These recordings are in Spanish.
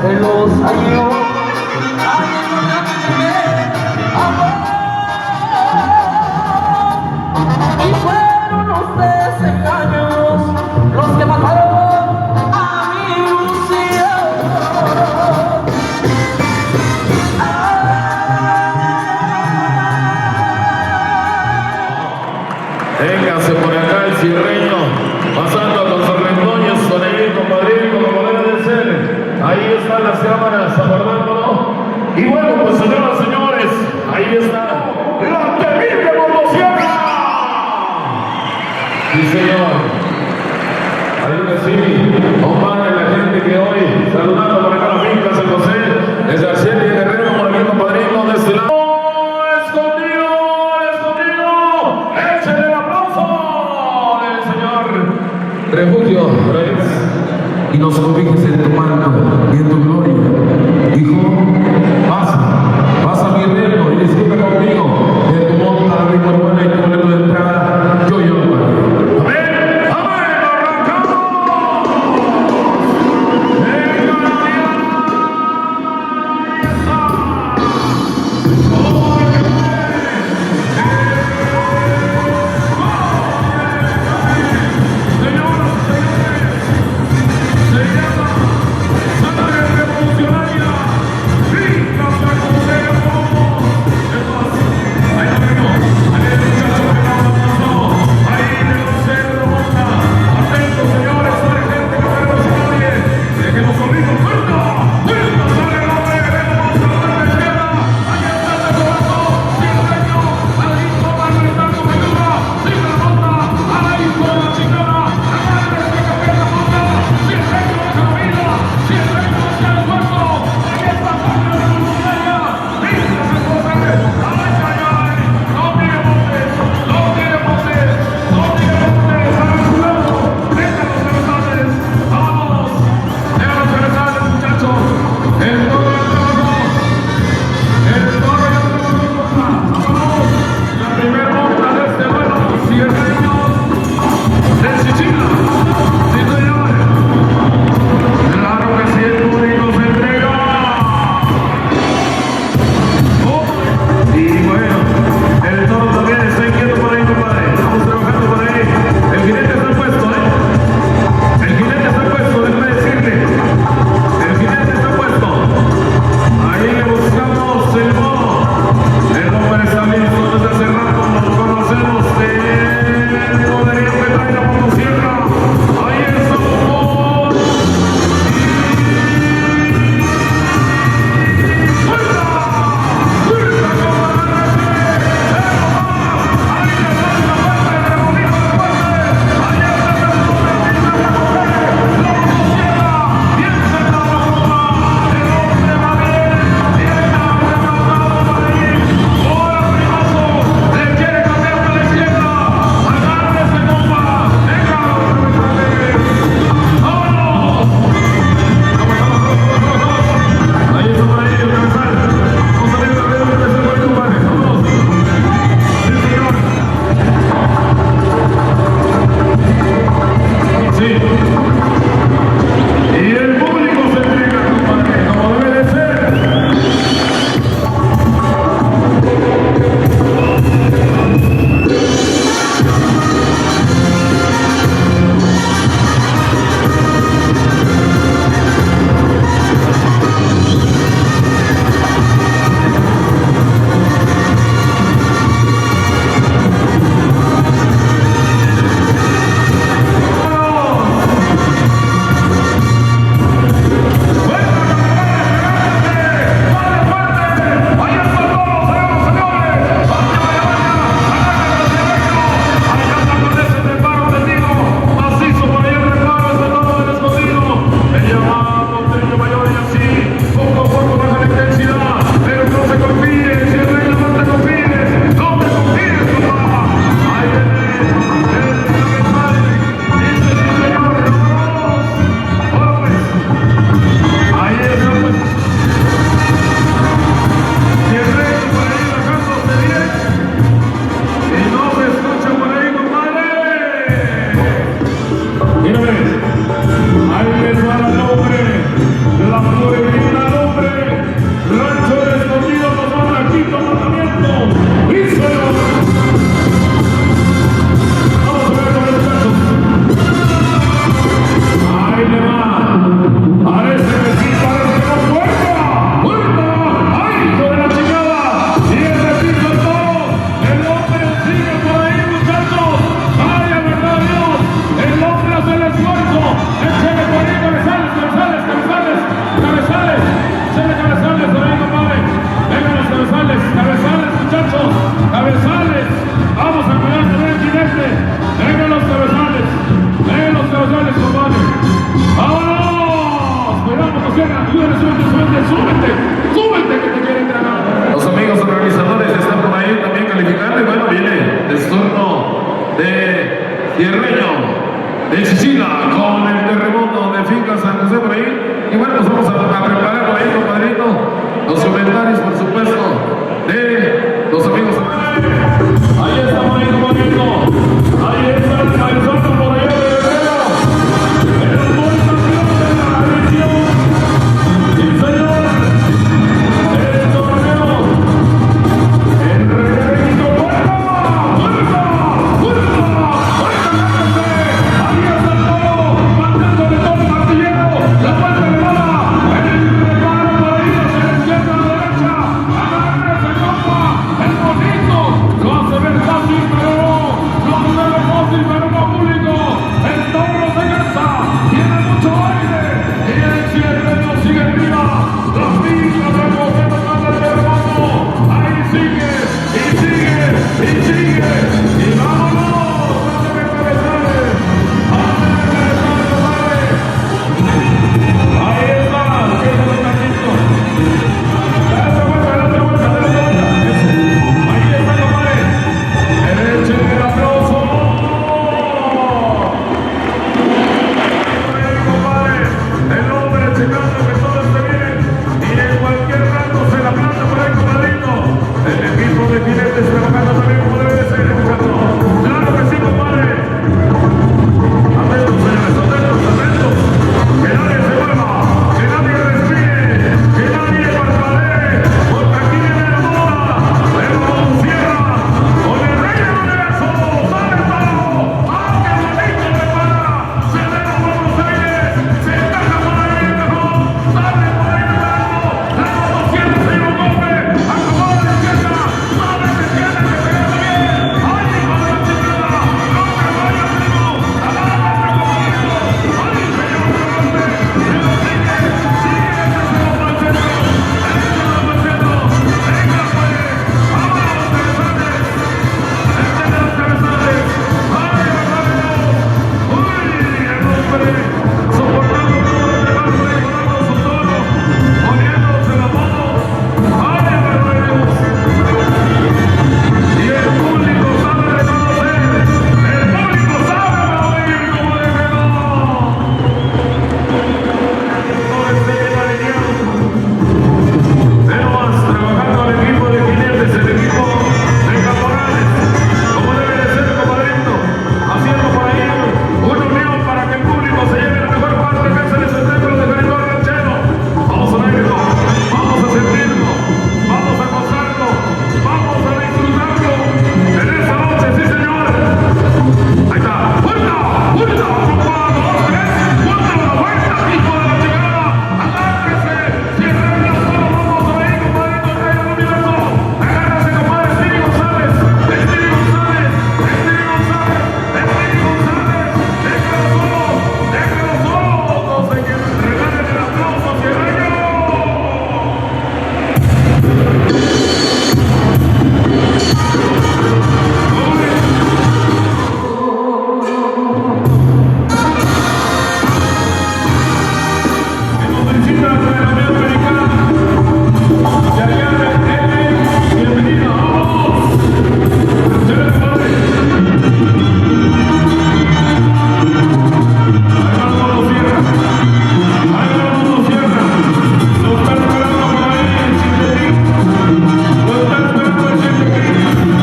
se los halló. Y fueron los desengaños los que mataron a mi ilusión. Véngase por acá el cierreño, pasando con sus retoños, con el compadrito, como debe de ser. Ahí están las cámaras abordándolo. Y bueno, pues señoras y señores, ahí está la temible motosierra. Sí, señor. Ahí que sí, compadre, la gente que hoy, saludando por acá a la finca San José, desde Arciel y Guerrero, por aquí, compadrito, de este lado. Refugio, y nos cobijes en tu manto y en tu gloria. Hijo, pasa mi reino y disfruta conmigo de tu monta, rica, buena y tu boleto de entrada. Yo lo pagué. ¡Amén! ¡Amén! ¡Arrancamos! súbete que te quieren ganar. Los amigos organizadores están por ahí también calificando y bueno, viene el turno de Tierreño, de Chichila, con el terremoto de Finca San José por ahí. Y bueno, pues vamos a preparar por ahí, compadrito, los comentarios, por supuesto, de los amigos. Ahí está por ahí, compadrito. Ahí está el calzón por allá de Guerrero. El buen campeón de la región. Sí, señor. El torneo. El reguerito. ¡Fuerza! Ahí está el toro. Mandándole todo el martillero. La vuelta de bola. El preparo por ahí. Se le izquierda a la derecha. Agárrese, compa. El bonito. Lo hace ver fácil, pero no. Lo hace ver fácil, pero no público. El toro se cansa. Tiene mucho aire. Y el cierre no sigue arriba. Las pistas de José Tocando el terremoto. Ahí sigue. Y sigue. Y sigue. Y vámonos. ¡Ándale, cabezales! ¡Ándale, cabezales, compadre! Ahí está. Quédate tantito. Dale vuelta, dale vuelta, dale vuelta. Ahí está, compadre. Echen el aplauso. Ahí, compadre. El hombre checando que todo esté bien. Y en cualquier rato se la planta por ahí, compadrito. El equipo de jinetes trabajando también como debe de ser, Ricardo. Claro que sí, compadre. Atentos, señores, atentos. Que nadie se mueva, que nadie respire, que nadie parpadee, porque aquí viene la moda. Pero cierra con el rey del universo. ¡Sale el toro! ¡Aunque el malito le para! ¡Se eleva por los aires! ¡Se encaja por ahí el mejor! ¡Sale por ahí el largo! ¡La motosierra se lleva un golpe! ¡Acabó la izquierda! ¡Sale de izquierda que se queda bien! ¡Ay, hijo de la chingada! ¡No te vayas, primo! ¡Agárrate, compadrito! ¡Ay, se lleva un golpe! ¡Pero sigue! ¡Sigue el tercero por el centro! ¡El tercero por el centro! ¡Venga, pues! ¡Vámonos, cabezales! ¡Este de los cabezales! ¡Ay, vámonos! ¡Uy, el hombre! Soportando todo lo que va regulando su toro, poniéndose la mano. ¡Ay, barbaridad! Y el público sabe reconocer, el público sabe aplaudir como debe no. Todo esté bien alineado. Pero más trabajando el equipo de jinetes, el equipo de caporales, como debe de ser, compadrito, haciendo por ahí una unión para que el público se lleve la mejor parte que es el templo de Benito Ranchero. Vamos a verlo, vamos a sentirlo, vamos a gozarlo, vamos a disfrutarlo en esta noche, sí señor. Ahí está, vuelta, vuelta, compa, 2, 3, vuelta, la vuelta, hijo de la chingada, agárrese, cierren las manos, vamos a ver, compadrito, el rey del universo, agárrese, compadre, Stevie González, Stevie González, Stevie González, Stevie González, déjalo solo, no se queden, regalen el aplauso, cierreño. Hemos visitado la Unión Americana. Se agarra el bienvenido, vamos. Se ve padre. Ahí va la motosierra. Ahí va la motosierra. Lo está esperando por ahí el Chintequín. Lo está esperando el Chintequín.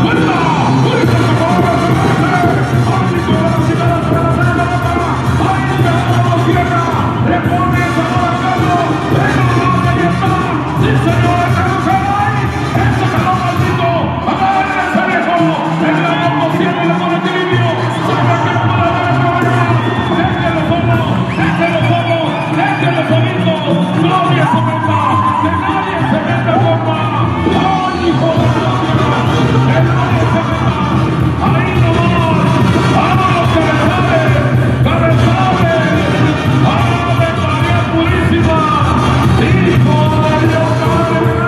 ¡Vuelta! ¡Vuelta! ¡Ay, hijo de la chingada! ¡Se la hace la boca! ¡Ay, hijo de la motosierra! ¡Le pone esa bola a Carlos! ¡Venga, ahí está! ¡Sí, señor! ¡Carlos ahí! ¡Eso se lo maldito! ¡Agárrense, viejo! ¡En la motosierra le pone equilibrio! ¡Saca que no puede dar esta mañana! ¡Déjelo solo! ¡Déjelo solo! ¡Déjelo solito! ¡Nadie se meta! ¡Que nadie se meta, compa! ¡Ay, hijo de la chingada! ¡Que nadie se meta! ¡Ahí nomás! ¡Vámonos, cabezales! ¡Cabezales! ¡Ave María Purísima! ¡Hijo de Dios, Padre!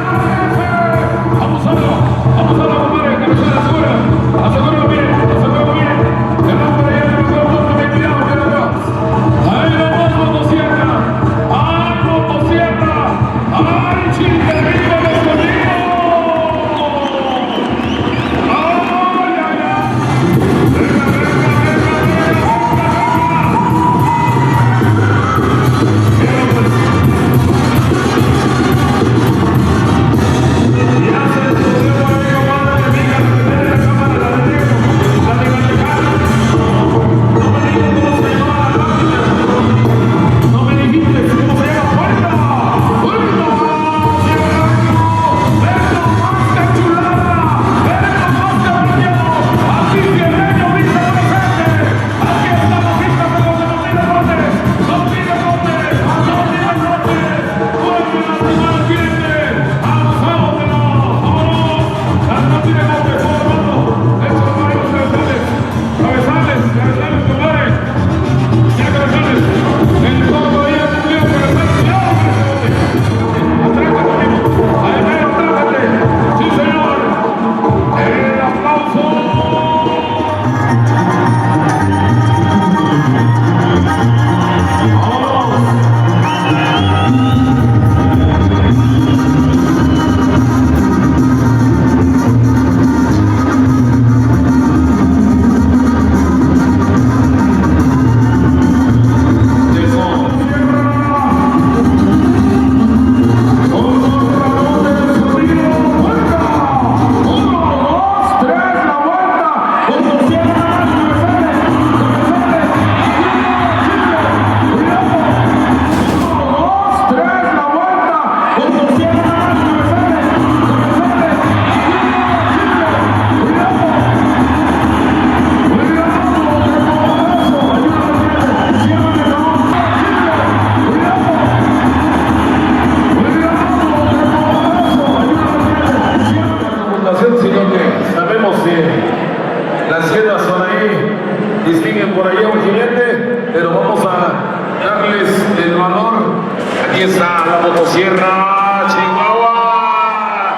Aquí está la motosierra, Chihuahua.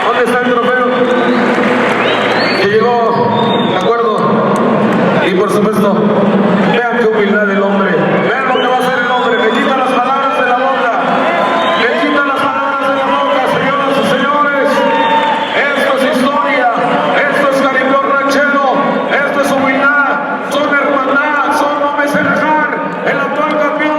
¿Dónde está el trofeo? Que llegó, de acuerdo. Y por supuesto, vean qué humildad del hombre. Vean lo que va a hacer el hombre. Le quita las palabras de la boca. Le quita las palabras de la boca, señoras y señores. Esto es historia. Esto es cariño ranchero. Esto es humildad. Son hermandad. Son hombres en el actual campeón.